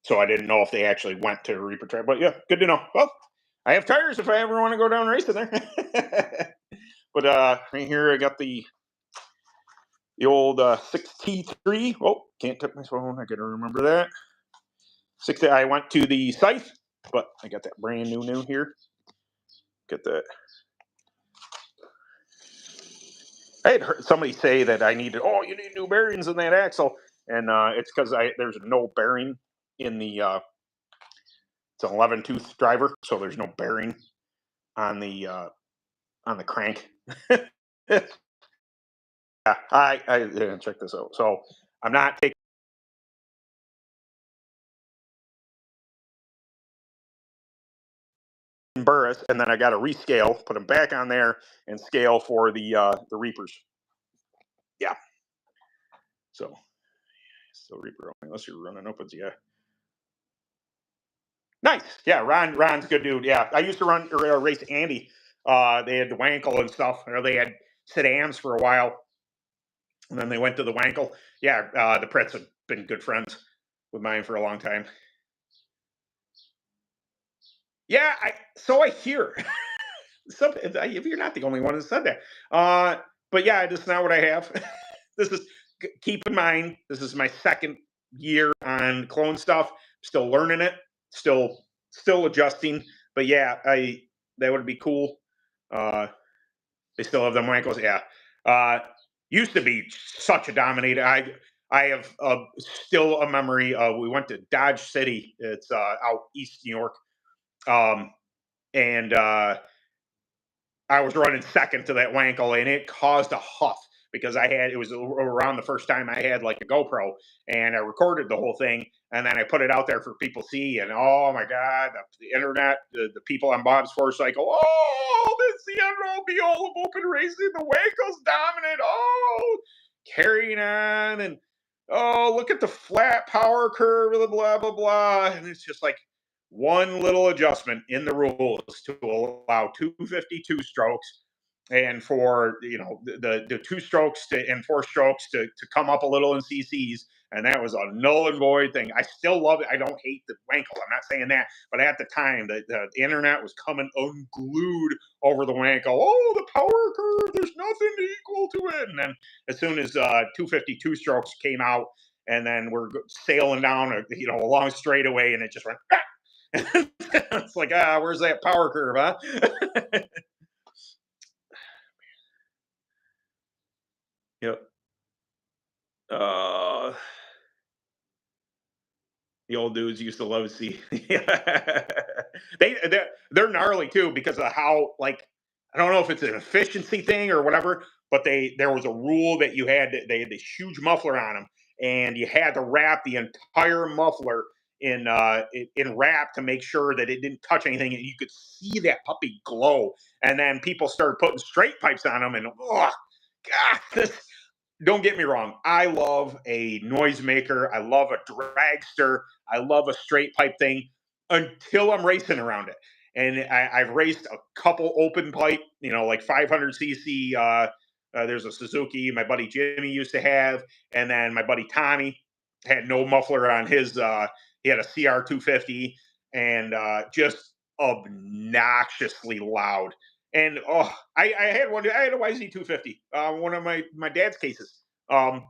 So I didn't know if they actually went to Reaper tire, but yeah, good to know. Well, I have tires if I ever want to go down racing there. But right here I got the old 6T3. Oh, can't tip my phone. I gotta remember that. I went to the Scythe, but I got that brand new here. Get that. I had heard somebody say that I needed. Oh, you need new bearings in that axle, and it's because there's no bearing in the. It's an 11 tooth driver, so there's no bearing on the crank. Yeah, I check this out. So I'm not taking Burris, and then I got to rescale, put them back on there, and scale for the Reapers. Yeah. So still Reaper unless you're running opens, yeah. Nice. Yeah, Ron's a good dude. Yeah, I used to race Andy. They had the Wankel and stuff. They had sedans for a while, and then they went to the Wankel. Yeah, the Pretts have been good friends with mine for a long time. Yeah, so I hear. If you're not the only one who said that, but yeah, this is not what I have. This is keep in mind. This is my second year on clone stuff. Still learning it. Still adjusting. But yeah, that would be cool. They still have them Wankos. Yeah. Used to be such a dominator. I have still a memory of we went to Dodge City. It's out east New York. And I was running second to that Wankel, and it caused a huff because it was around the first time I had like a GoPro, and I recorded the whole thing, and then I put it out there for people to see, and oh my god, the internet, the people on Bob's Force Cycle, oh, this the end all of open racing, the Wankel's dominant, oh, carrying on, and oh, look at the flat power curve, blah blah blah blah, and it's just like one little adjustment in the rules to allow 252 strokes and for the 2 strokes and 4 strokes to come up a little in cc's, and that was a null and void thing. I still love it. I don't hate the Wankel, I'm not saying that, but at the time the internet was coming unglued over the Wankel. Oh, the power curve, there's nothing equal to it. And then as soon as 252 strokes came out, and then we're sailing down a long straightaway, and it just went it's like, where's that power curve, huh? Yep. Uh, the old dudes used to love to see. They're gnarly too because of how, like, I don't know if it's an efficiency thing or whatever, but there was a rule that they had this huge muffler on them, and you had to wrap the entire muffler in wrap to make sure that it didn't touch anything, and you could see that puppy glow. And then people started putting straight pipes on them, and oh god, don't get me wrong. I love a noisemaker. I love a dragster. I love a straight pipe thing until I'm racing around it. And I've raced a couple open pipe, like 500cc. There's a Suzuki my buddy Jimmy used to have, and then my buddy Tommy had no muffler on his. He had a CR 250, and just obnoxiously loud. And I had one. I had a YZ 250, one of my dad's cases. That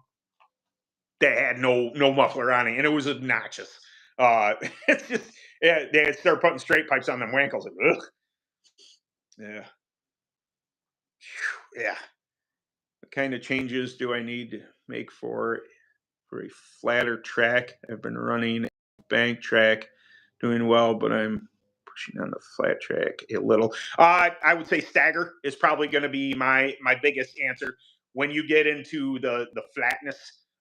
had no muffler on it, and it was obnoxious. It's just they had started putting straight pipes on them Wankels. Like, ugh. Yeah, yeah. What kind of changes do I need to make for a flatter track? I've been running a bank track, doing well, but I'm pushing on the flat track a little. I would say stagger is probably going to be my biggest answer. When you get into the flatness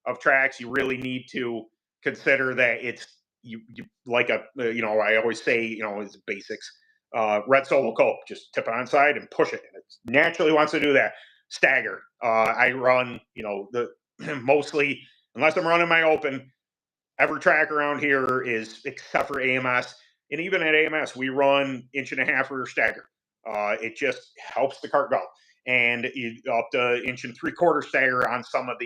of tracks, you really need to consider that it's you like a I always say it's basics. Red Solo Cope, just tip it on side and push it. And it naturally wants to do that. Stagger. I run the mostly unless I'm running my open. Every track around here is except for AMS, and even at AMS we run 1.5-inch rear stagger. It just helps the cart go, and up to 1.75-inch stagger on some of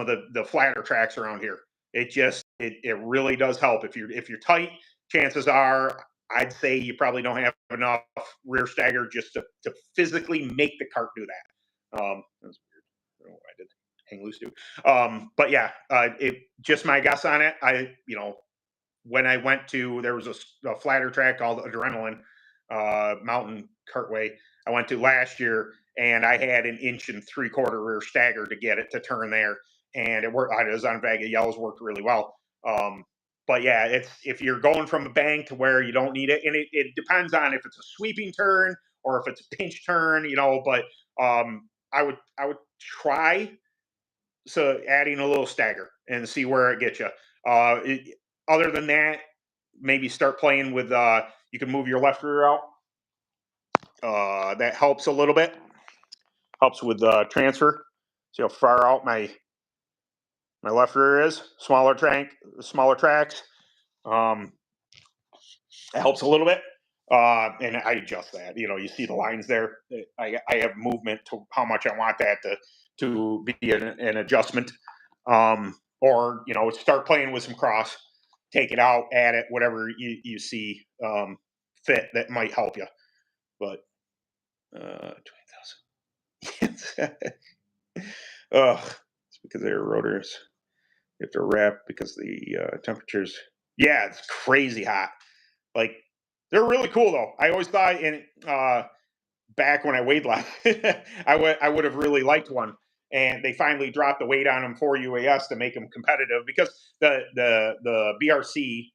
the flatter tracks around here. It really does help. If you're tight, chances are I'd say you probably don't have enough rear stagger just to physically make the cart do that. That's weird. I don't know why I did hang loose too. But yeah, it just my guess on it. When I went to there was a flatter track called Adrenaline Mountain Cartway. I went to last year, and I had an 1.75-inch rear stagger to get it to turn there, and it worked. It was on Vega Yellows, worked really well. But yeah, it's if you're going from a bank to where you don't need it, and it depends on if it's a sweeping turn or if it's a pinch turn, But I would try adding a little stagger and see where it gets you. Other than that, maybe start playing with. You can move your left rear out. That helps a little bit. Helps with transfer. See how far out my left rear is. Smaller tracks. It helps a little bit. And I adjust that. You see the lines there. I have movement to how much I want that to be an adjustment. Or start playing with some cross, take it out, add it, whatever you see fit that might help you. But 20,000. It's because they're rotors. You have to wrap because the temperatures. Yeah, it's crazy hot. Like they're really cool though. I always thought back when I weighed last, I would have really liked one. And they finally dropped the weight on them for UAS to make them competitive because the BRC,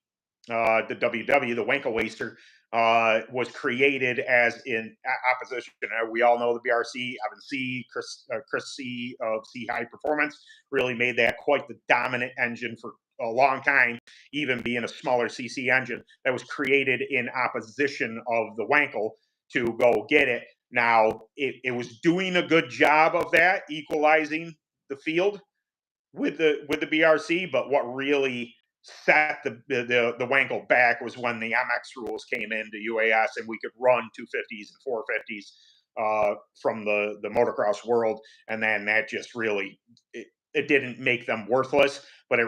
the WW, the Wankel Waster, was created as in opposition. We all know the BRC. Evan C, Chris C of C High Performance really made that quite the dominant engine for a long time, even being a smaller CC engine that was created in opposition of the Wankel to go get it. Now, it was doing a good job of that, equalizing the field with the BRC, but what really set the Wankel back was when the MX rules came into UAS and we could run 250s and 450s from the motocross world, and then that just really it didn't make them worthless, but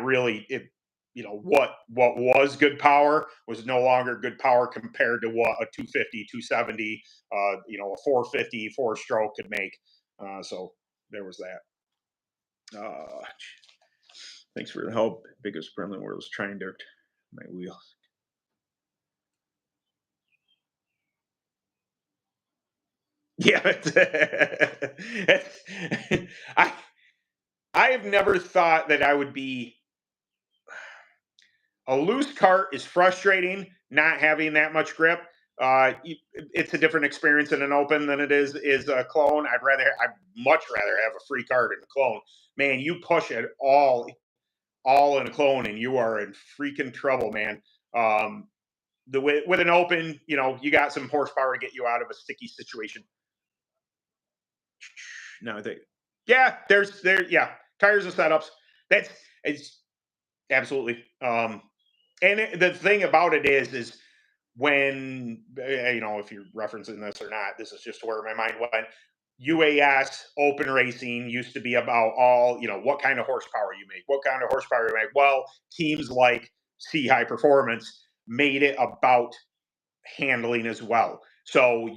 what was good power was no longer good power compared to what a 250, 270, a 450 4-stroke could make. So there was that. Thanks for the help. Biggest problem where I was trying to my wheel. Yeah, I have never thought that I would be. A loose cart is frustrating, not having that much grip. It's a different experience in an open than it is a clone. I'd much rather have a free cart in a clone. Man, you push it all in a clone, and you are in freaking trouble, man. With an open, you got some horsepower to get you out of a sticky situation. No, yeah, yeah, tires and setups. It's absolutely. And the thing about it is when if you're referencing this or not, this is just where my mind went. UAS open racing used to be about all what kind of horsepower you make, what kind of horsepower you make. Well, teams like C High Performance made it about handling as well. So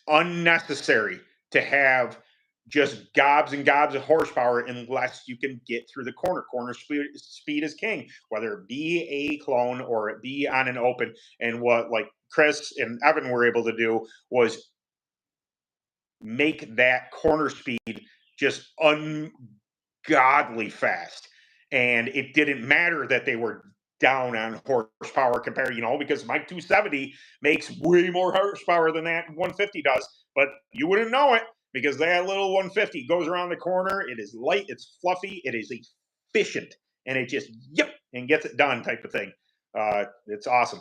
unnecessary to have just gobs and gobs of horsepower unless you can get through the corner. Corner speed is king, whether it be a clone or it be on an open. And what like Chris and Evan were able to do was make that corner speed just ungodly fast. And it didn't matter that they were down on horsepower compared, because my 270 makes way more horsepower than that 150 does, but you wouldn't know it because that little 150 goes around the corner. It is light, it's fluffy, it is efficient, and it just and gets it done type of thing. It's awesome.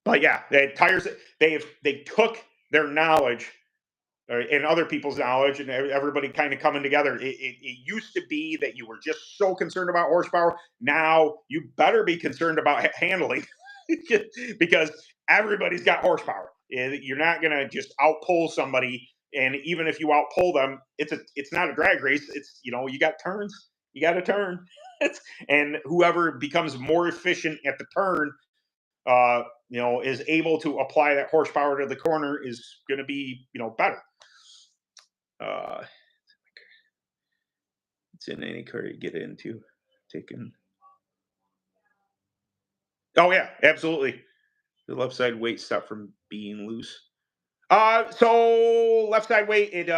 But yeah, the tires, they took their knowledge and other people's knowledge and everybody kind of coming together. It used to be that you were just so concerned about horsepower. Now you better be concerned about handling because everybody's got horsepower. You're not going to just outpull somebody. And even if you outpull them, it's not a drag race. It's, you got turns, you got to turn. And whoever becomes more efficient at the turn, is able to apply that horsepower to the corner is going to be, better. It's in any car you get into. Taking. Oh yeah, absolutely. The left side weight stopped from being loose. So left side weight, it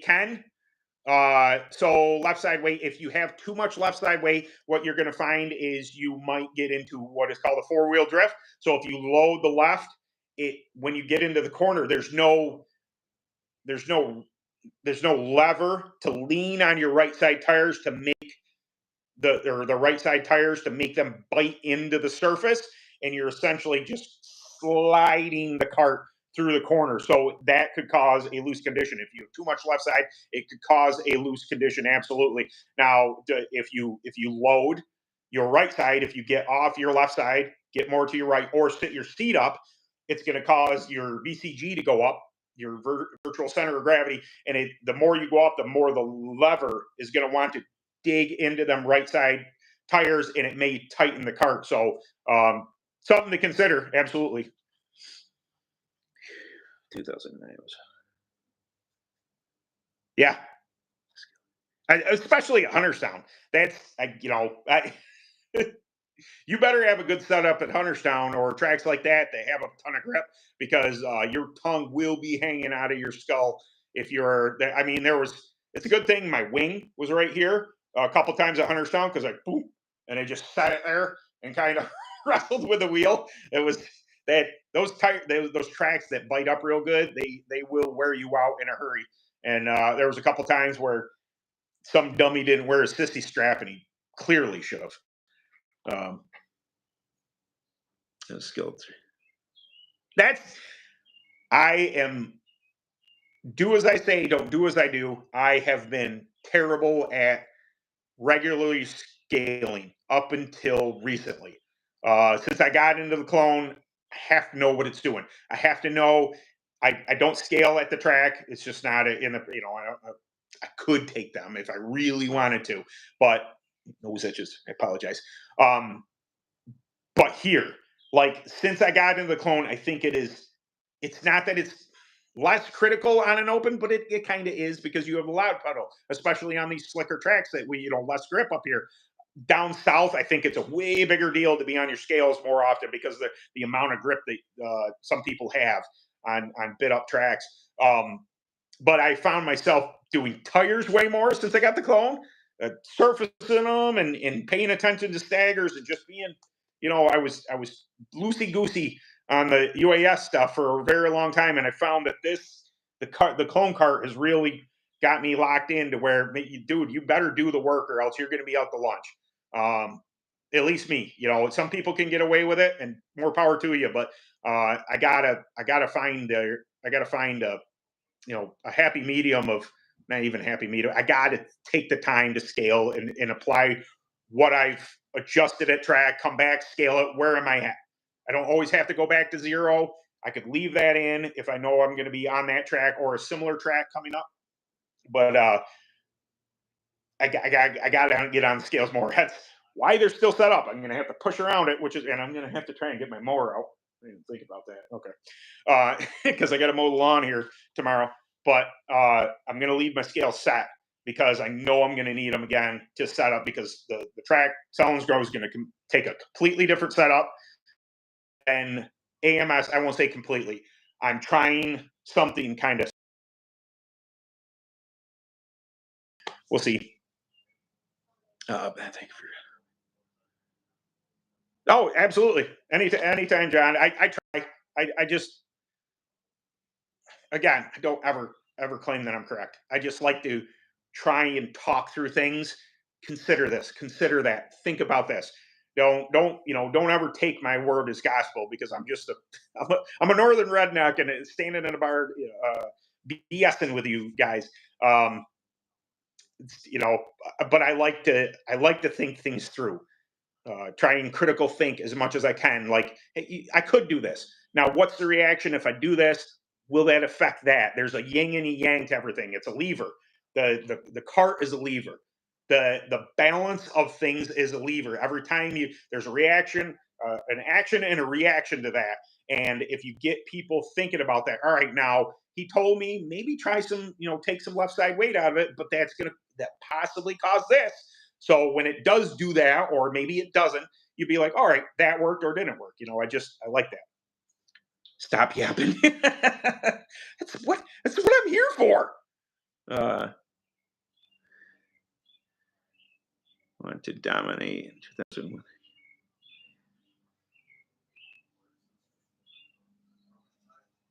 can. So left side weight, if you have too much left side weight, what you're going to find is you might get into what is called a four-wheel drift. So if you load the left, when you get into the corner, there's no lever to lean on your right side tires to make the right side tires to make them bite into the surface, and you're essentially just sliding the cart through the corner. So that could cause a loose condition. If you have too much left side, it could cause a loose condition. Absolutely. Now, if you load your right side, if you get off your left side, get more to your right, or sit your seat up, it's going to cause your VCG to go up, your virtual center of gravity, and the more you go up, the more the lever is going to want to dig into them right side tires, and it may tighten the cart. So something to consider. Absolutely. 2009 was. Yeah. Especially at Hunterstown. That's, you better have a good setup at Hunterstown or tracks like that that have a ton of grip, because your tongue will be hanging out of your skull if you're. It's a good thing my wing was right here a couple times at Hunterstown, because boom, and I just sat it there and kind of wrestled with the wheel. It was those tracks that bite up real good. They will wear you out in a hurry. And there was a couple times where some dummy didn't wear a sissy strap, and he clearly should have. Skilled. I am do as I say, don't do as I do. I have been terrible at regularly scaling up until recently. Since I got into the clone, I have to know what it's doing. I have to know. I don't scale at the track. It's just not in the. I could take them if I really wanted to, but nose itches. I apologize. But here, since I got into the clone, I think it's not that it's less critical on an open, but it kind of is, because you have a loud pedal, especially on these slicker tracks that less grip up here. Down south, I think it's a way bigger deal to be on your scales more often, because the amount of grip that some people have on bit up tracks. But I found myself doing tires way more since I got the clone, surfacing them and paying attention to staggers, and just being, I was loosey goosey on the UAS stuff for a very long time, and I found that the clone cart has really got me locked in to where, dude, you better do the work or else you're going to be out to lunch. At least me, some people can get away with it, and more power to you. But I gotta find a happy medium of, not even happy medium. I got to take the time to scale and apply what I've adjusted at track, come back, scale it. Where am I at? I don't always have to go back to zero. I could leave that in if I know I'm going to be on that track or a similar track coming up. But I got to get on the scales more. That's why they're still set up. I'm going to have to push around it, and I'm going to have to try and get my mower out. I didn't think about that. Okay. Because I got to mow the lawn here tomorrow. But I'm going to leave my scales set, because I know I'm going to need them again to set up, because the track Selinsgrove is going to take a completely different setup. And AMS, I won't say completely. I'm trying something kind of. We'll see. Thank you for. Oh, absolutely. Anytime, John. I try. I just, again, I don't ever claim that I'm correct. I just like to try and talk through things. Consider this, consider that, think about this. Don't ever take my word as gospel, because I'm a northern redneck and standing in a bar, BSing with you guys. Um, you know, but I like to think things through. Try and critical think as much as I can. Like, hey, I could do this. Now, what's the reaction if I do this? Will that affect that? There's a yin and a yang to everything. It's a lever. The cart is a lever. The balance of things is a lever. Every time there's a reaction, an action, and a reaction to that. And if you get people thinking about that, all right, now he told me maybe try some, take some left side weight out of it, but that possibly cause this. So when it does do that, or maybe it doesn't, you'd be like, all right, that worked or didn't work. I like that. Stop yapping. That's what I'm here for. Uh, Want to dominate in 2001.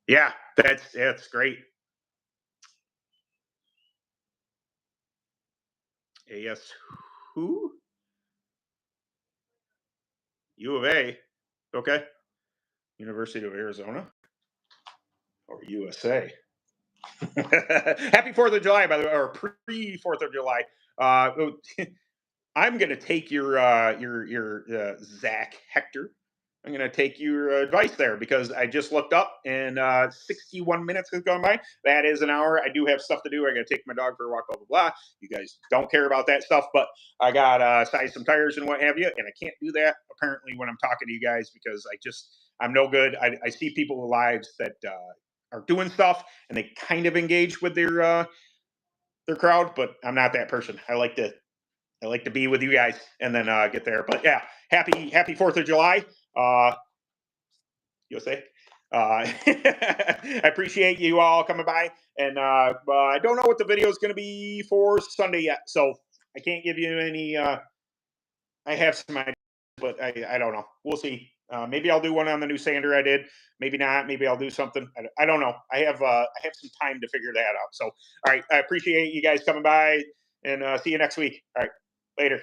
Yeah, that's great. AS who? U of A. Okay. University of Arizona or USA. Happy 4th of July, by the way, or pre 4th of July. I'm going to take your Zach Hector. I'm going to take your advice there, because I just looked up and 61 minutes has gone by. That is an hour. I do have stuff to do. I got to take my dog for a walk, blah, blah, blah. You guys don't care about that stuff, but I got size some tires and what have you. And I can't do that apparently when I'm talking to you guys, because I'm no good. I see people lives that are doing stuff and they kind of engage with their crowd, but I'm not that person. I like to be with you guys and then get there. But yeah, happy 4th of July, USA. I appreciate you all coming by, and I don't know what the video is going to be for Sunday yet, so I can't give you any. I have some ideas, but I don't know. We'll see. Maybe I'll do one on the new sander I did. Maybe not. Maybe I'll do something. I don't know. I have some time to figure that out. So all right, I appreciate you guys coming by, and see you next week. All right, later.